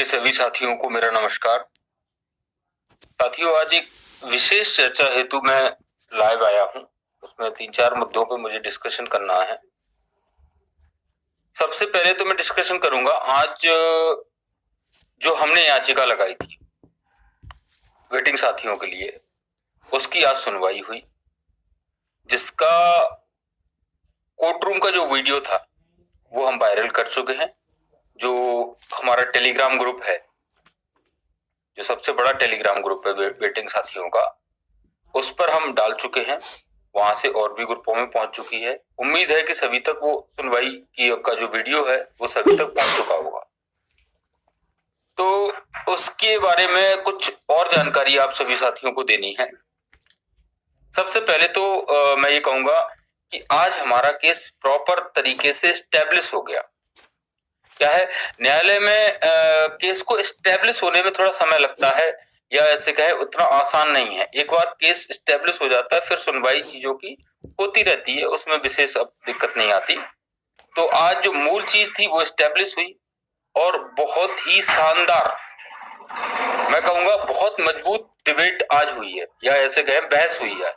के सभी साथियों को मेरा नमस्कार। साथियों, आज एक विशेष चर्चा हेतु मैं लाइव आया हूं। उसमें 3-4 मुद्दों पे मुझे डिस्कशन करना है। सबसे पहले तो मैं डिस्कशन करूंगा आज जो हमने याचिका लगाई थी वेटिंग साथियों के लिए, उसकी आज सुनवाई हुई, जिसका कोर्ट रूम का जो वीडियो था वो हम वायरल कर चुके हैं। जो हमारा टेलीग्राम ग्रुप है, जो सबसे बड़ा टेलीग्राम ग्रुप है वेटिंग साथियों का, उस पर हम डाल चुके हैं। वहां से और भी ग्रुपों में पहुंच चुकी है। उम्मीद है कि सभी तक वो सुनवाई की का जो वीडियो है वो सभी तक पहुंच चुका होगा। तो उसके बारे में कुछ और जानकारी आप सभी साथियों को देनी है। सबसे पहले तो मैं ये कहूंगा कि आज हमारा केस प्रॉपर तरीके से एस्टेब्लिश हो गया। क्या है, न्यायालय में केस को एस्टेब्लिश होने में थोड़ा समय लगता है, या ऐसे कहे उतना आसान नहीं है। एक बार केस एस्टेब्लिश हो जाता है फिर सुनवाई चीजों की होती रहती है, उसमें विशेष अब दिक्कत नहीं आती। तो आज जो मूल चीज थी वो एस्टेब्लिश हुई और बहुत ही शानदार, मैं कहूंगा बहुत मजबूत डिबेट आज हुई है, या ऐसे कहे बहस हुई है,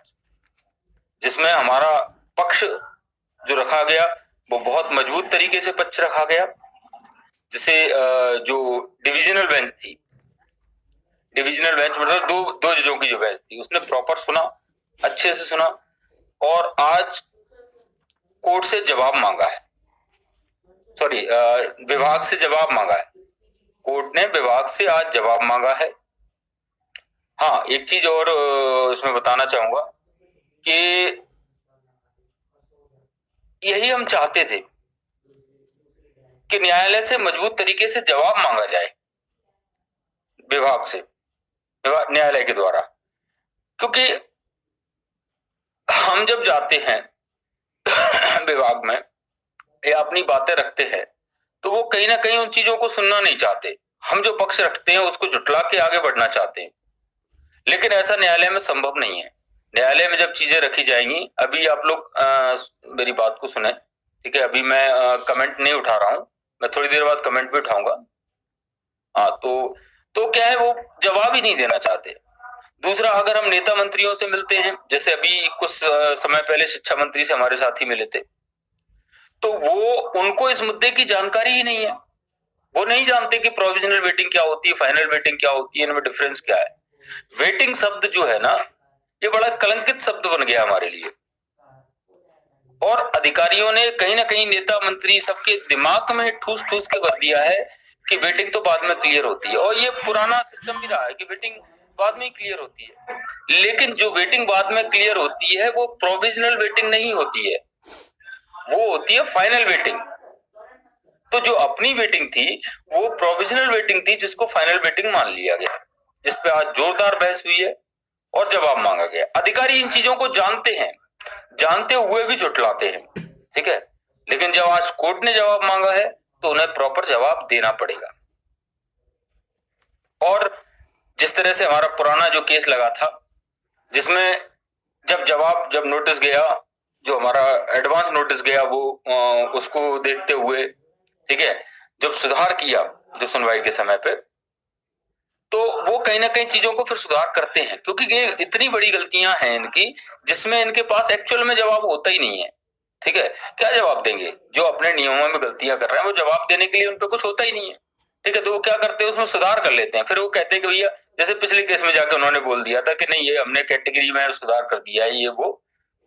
जिसमें हमारा पक्ष जो रखा गया वो बहुत मजबूत तरीके से पक्ष रखा गया। जैसे जो डिविजनल बेंच थी, डिविजनल बेंच मतलब दो जजों की जो बेंच थी, उसने प्रॉपर सुना, अच्छे से सुना और आज कोर्ट से जवाब मांगा है। सॉरी, विभाग से जवाब मांगा है। कोर्ट ने विभाग से आज जवाब मांगा है। हाँ, एक चीज और इसमें बताना चाहूंगा कि यही हम चाहते थे कि न्यायालय से मजबूत तरीके से जवाब मांगा जाए विभाग से, न्यायालय के द्वारा। क्योंकि हम जब जाते हैं विभाग में या अपनी बातें रखते हैं तो वो कहीं ना कहीं उन चीजों को सुनना नहीं चाहते। हम जो पक्ष रखते हैं उसको जुटला के आगे बढ़ना चाहते हैं, लेकिन ऐसा न्यायालय में संभव नहीं है। न्यायालय में जब चीजें रखी जाएंगी, अभी आप लोग मेरी बात को सुने, ठीक है। अभी मैं कमेंट नहीं उठा रहा हूं, मैं थोड़ी देर बाद कमेंट भी उठाऊंगा। हाँ, तो क्या है, वो जवाब ही नहीं देना चाहते। दूसरा, अगर हम नेता मंत्रियों से मिलते हैं, जैसे अभी कुछ समय पहले शिक्षा मंत्री से हमारे साथी मिले थे, तो वो उनको इस मुद्दे की जानकारी ही नहीं है। वो नहीं जानते कि प्रोविजनल वेटिंग क्या होती है, फाइनल वेटिंग क्या होती है, इनमें डिफरेंस क्या है। वेटिंग शब्द जो है ना, ये बड़ा कलंकित शब्द बन गया हमारे लिए, और अधिकारियों ने कहीं ना कहीं नेता मंत्री सबके दिमाग में ठूस ठूस के भर दिया है कि वेटिंग तो बाद में क्लियर होती है। और ये पुराना सिस्टम भी रहा है कि वेटिंग बाद में क्लियर होती है, लेकिन जो वेटिंग बाद में क्लियर होती है वो प्रोविजनल वेटिंग नहीं होती है, वो होती है फाइनल वेटिंग। तो जो अपनी वेटिंग थी वो प्रोविजनल वेटिंग थी, जिसको फाइनल वेटिंग मान लिया गया, जिस पे आज जोरदार बहस हुई है और जवाब मांगा गया। अधिकारी इन चीजों को जानते हैं, जानते हुए भी झुठलाते हैं, ठीक है। लेकिन जब आज कोर्ट ने जवाब मांगा है तो उन्हें प्रॉपर जवाब देना पड़ेगा। और जिस तरह से हमारा पुराना जो केस लगा था, जिसमें जब नोटिस गया, जो हमारा एडवांस नोटिस गया, वो उसको देखते हुए, ठीक है, जब सुधार किया जो सुनवाई के समय पे, तो वो कहीं ना कहीं चीजों को फिर सुधार करते हैं। क्योंकि ये इतनी बड़ी गलतियां हैं इनकी, जिसमें इनके पास एक्चुअल में जवाब होता ही नहीं है, ठीक है। क्या जवाब देंगे? जो अपने नियमों में गलतियां कर रहे हैं वो जवाब देने के लिए उन पे कुछ होता ही नहीं है, ठीक है। तो वो क्या करते हैं, उसमें सुधार कर लेते हैं। फिर वो कहते हैं कि भैया, जैसे पिछले केस में जाकर उन्होंने बोल दिया था कि नहीं, ये हमने कैटेगरी में सुधार कर दिया है, ये वो,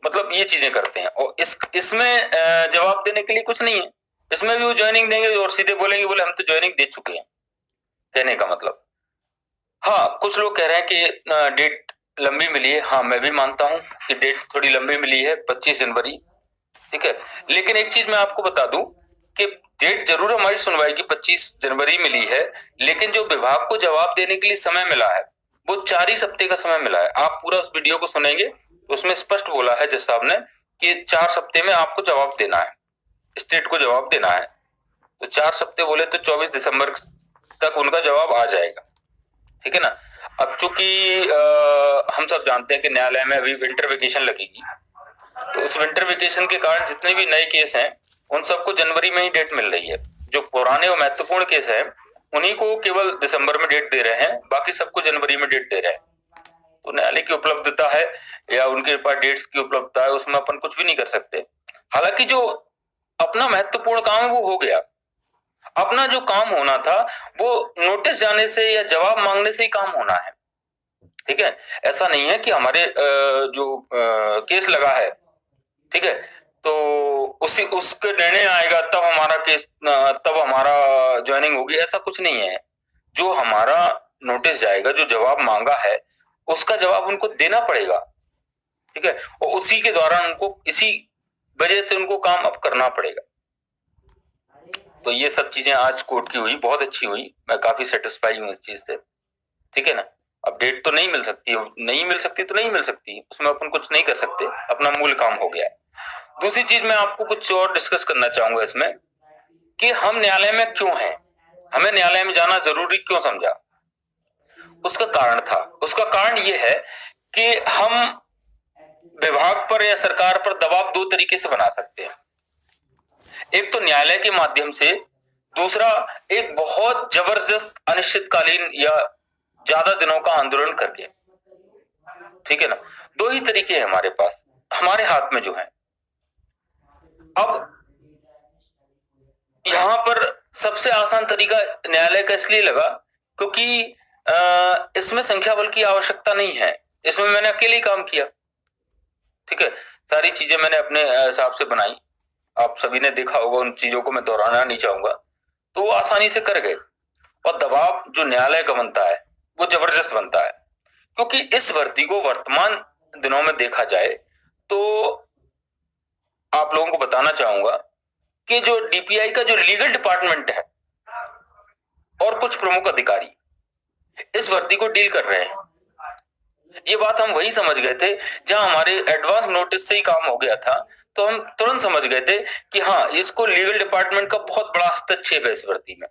मतलब ये चीजें करते हैं। और इसमें जवाब देने के लिए कुछ नहीं है। इसमें भी वो ज्वाइनिंग देंगे और सीधे बोलेंगे, बोले हम तो ज्वाइनिंग दे चुके हैं, कहने का मतलब। हाँ, कुछ लोग कह रहे हैं कि डेट लंबी मिली है। हाँ, मैं भी मानता हूं कि डेट थोड़ी लंबी मिली है, 25 जनवरी, ठीक है। लेकिन एक चीज मैं आपको बता दूं कि डेट जरूर हमारी सुनवाई की 25 जनवरी मिली है, लेकिन जो विभाग को जवाब देने के लिए समय मिला है वो 4 ही हफ्ते का समय मिला है। आप पूरा उस वीडियो को सुनेंगे तो उसमें स्पष्ट बोला है जज साहब ने कि 4 हफ्ते में आपको जवाब देना है, स्टेट को जवाब देना है। तो 4 हफ्ते बोले तो 24 दिसंबर तक उनका जवाब आ जाएगा, ठीक है ना। अब चूंकि हम सब जानते हैं कि न्यायालय में अभी विंटर वेकेशन लगेगी, तो उस विंटर वेकेशन के कारण जितने भी नए केस हैं उन सबको जनवरी में ही डेट मिल रही है। जो पुराने और महत्वपूर्ण केस हैं उन्हीं को केवल दिसंबर में डेट दे रहे हैं, बाकी सबको जनवरी में डेट दे रहे हैं। तो न्यायालय की उपलब्धता है या उनके पास डेट्स की उपलब्धता है, उसमें अपन कुछ भी नहीं कर सकते। हालांकि जो अपना महत्वपूर्ण काम है वो हो गया। अपना जो काम होना था वो नोटिस जाने से या जवाब मांगने से ही काम होना है। ठीक है, ऐसा नहीं है कि हमारे जो केस लगा है, ठीक है, तो उसी उसके निर्णय आएगा तब हमारा केस, तब हमारा ज्वाइनिंग होगी, ऐसा कुछ नहीं है। जो हमारा नोटिस जाएगा, जो जवाब मांगा है, उसका जवाब उनको देना पड़ेगा। ठीक है, और उसी के दौरान उनको, इसी वजह से उनको काम अब करना पड़ेगा। तो ये सब चीजें आज कोर्ट की हुई, बहुत अच्छी हुई, मैं काफी सेटिस्फाई हूँ इस चीज से। ठीक है ना, अब डेट तो नहीं मिल सकती, नहीं मिल सकती तो नहीं मिल सकती, उसमें अपन कुछ नहीं कर सकते, अपना मूल काम हो गया है। दूसरी चीज मैं आपको कुछ और डिस्कस करना चाहूंगा इसमें, कि हम न्यायालय में क्यों हैं, हमें न्यायालय में जाना जरूरी क्यों समझा। उसका कारण था, उसका कारण यह है कि हम विभाग पर या सरकार पर दबाव दो तरीके से बना सकते हैं। एक तो न्यायालय के माध्यम से, दूसरा एक बहुत जबरदस्त अनिश्चितकालीन या ज्यादा दिनों का आंदोलन करके। ठीक है ना, दो ही तरीके हैं हमारे पास, हमारे हाथ में जो है। अब यहां पर सबसे आसान तरीका न्यायालय का इसलिए लगा क्योंकि इसमें संख्या बल की आवश्यकता नहीं है, इसमें मैंने अकेले ही काम किया। ठीक है, सारी चीजें मैंने अपने हिसाब से बनाई, आप सभी ने देखा होगा, उन चीजों को मैं दोहराना नहीं चाहूंगा। तो वो आसानी से कर गए, और दबाव जो न्यायालय का बनता है वो जबरदस्त बनता है। क्योंकि इस भर्ती को वर्तमान दिनों में देखा जाए तो आप लोगों को बताना चाहूंगा कि जो डीपीआई का जो लीगल डिपार्टमेंट है और कुछ प्रमुख अधिकारी इस भर्ती को डील कर रहे हैं। ये बात हम वही समझ गए थे जहां हमारे एडवांस नोटिस से ही काम हो गया था, तो हम तुरंत समझ गए थे कि हाँ, इसको लीगल डिपार्टमेंट का बहुत बड़ा हस्तक्षेप है इस भर्ती में।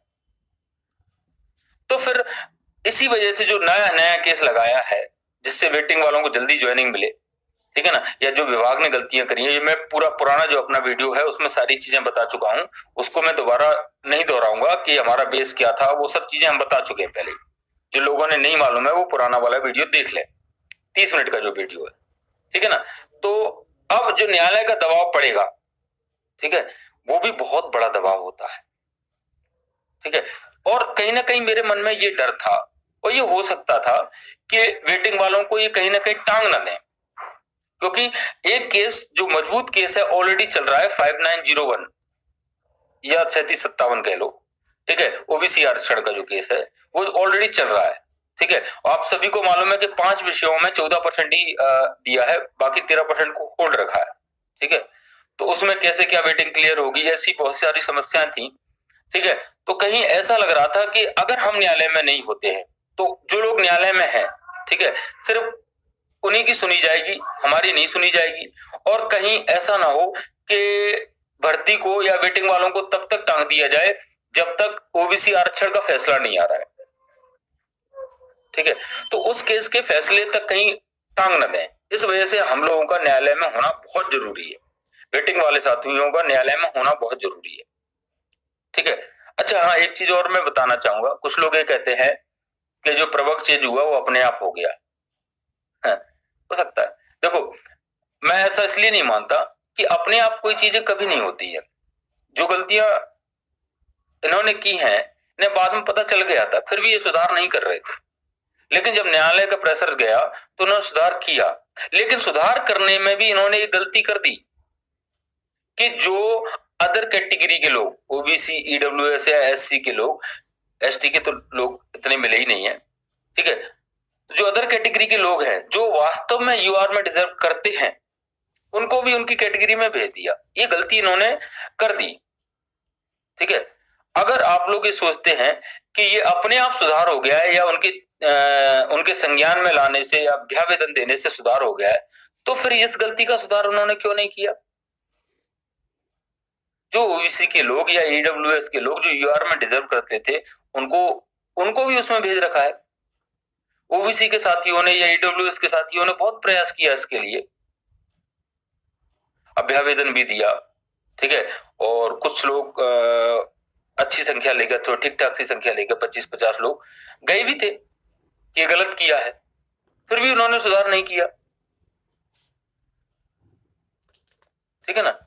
तो फिर इसी वजह से जो नया नया केस लगाया है जिससे वेटिंग वालों को जल्दी ज्वाइनिंग मिले, ठीक है ना, या जो विभाग ने गलतियां करी है, ये मैं पूरा पुराना जो अपना वीडियो है उसमें सारी चीजें बता चुका हूं, उसको मैं दोबारा नहीं दोहराऊंगा कि हमारा बेस क्या था, वो सब चीजें हम बता चुके हैं पहले। जो लोगों ने नहीं मालूम है वो पुराना वाला वीडियो देख ले, 30 मिनट का जो वीडियो है। ठीक है ना, तो अब जो न्यायालय का दबाव पड़ेगा, ठीक है, वो भी बहुत बड़ा दबाव होता है। ठीक है, और कहीं ना कहीं मेरे मन में ये डर था, और ये हो सकता था कि वेटिंग वालों को ये कहीं ना कहीं टांग ना दें, क्योंकि एक केस जो मजबूत केस है ऑलरेडी चल रहा है 5901 या 3757 कह लो। ठीक है, ओबीसी आरक्षण का जो केस है वो ऑलरेडी चल रहा है। ठीक है, आप सभी को मालूम है कि 5 विषयों में 14% ही दिया है, बाकी 13% को होल्ड रखा है। ठीक है, तो उसमें कैसे क्या वेटिंग क्लियर होगी, ऐसी बहुत सारी समस्याएं थी। ठीक है, तो कहीं ऐसा लग रहा था कि अगर हम न्यायालय में नहीं होते हैं तो जो लोग न्यायालय में हैं, ठीक है, सिर्फ उन्हीं की सुनी जाएगी, हमारी नहीं सुनी जाएगी। और कहीं ऐसा ना हो कि भर्ती को या वेटिंग वालों को तब तक टांग दिया जाए जब तक ओबीसी आरक्षण का फैसला नहीं आ रहा है। ठीक है, तो उस केस के फैसले तक कहीं टांग न दें, इस वजह से हम लोगों का न्यायालय में होना बहुत जरूरी है, वेटिंग वाले साथियों का न्यायालय में होना बहुत जरूरी है। ठीक है, अच्छा हाँ, एक चीज और मैं बताना चाहूंगा, कुछ लोग ये कहते हैं कि जो प्रवक्ता चेंज हुआ वो अपने आप हो गया। हो सकता है, देखो मैं ऐसा इसलिए नहीं मानता कि अपने आप कोई चीजें कभी नहीं होती है। जो गलतियां इन्होंने की हैं इन्हें बाद में पता चल गया था, फिर भी ये सुधार नहीं कर रहे थे, लेकिन जब न्यायालय का प्रेशर गया तो उन्होंने सुधार किया। लेकिन सुधार करने में भी इन्होंने एक गलती कर दी कि जो अदर कैटेगरी के लोग, ओबीसी, ईडब्ल्यूएस या एससी के लोग, एसटी के तो लोग इतने मिले ही नहीं है, ठीक है, जो अदर कैटेगरी के लोग हैं जो वास्तव में यूआर में डिजर्व करते हैं, उनको भी उनकी कैटेगरी में भेज दिया। ये गलती इन्होंने कर दी। ठीक है, अगर आप लोग ये सोचते हैं कि ये अपने आप सुधार हो गया है या उनके संज्ञान में लाने से या अभ्यावेदन देने से सुधार हो गया है, तो फिर इस गलती का सुधार उन्होंने क्यों नहीं किया। जो ओबीसी के लोग या ईडब्ल्यूएस के लोग जो यूआर में डिजर्व करते थे, उनको उनको भी उसमें भेज रखा है। ओबीसी के साथियों ने या ईडब्ल्यूएस के साथियों ने बहुत प्रयास किया इसके लिए, अभ्यावेदन भी दिया। ठीक है, और कुछ लोग अच्छी संख्या लेकर, तो ठीक ठाक सी संख्या लेकर 25-50 लोग गए भी थे कि ये गलत किया है, फिर भी उन्होंने सुधार नहीं किया। ठीक है ना।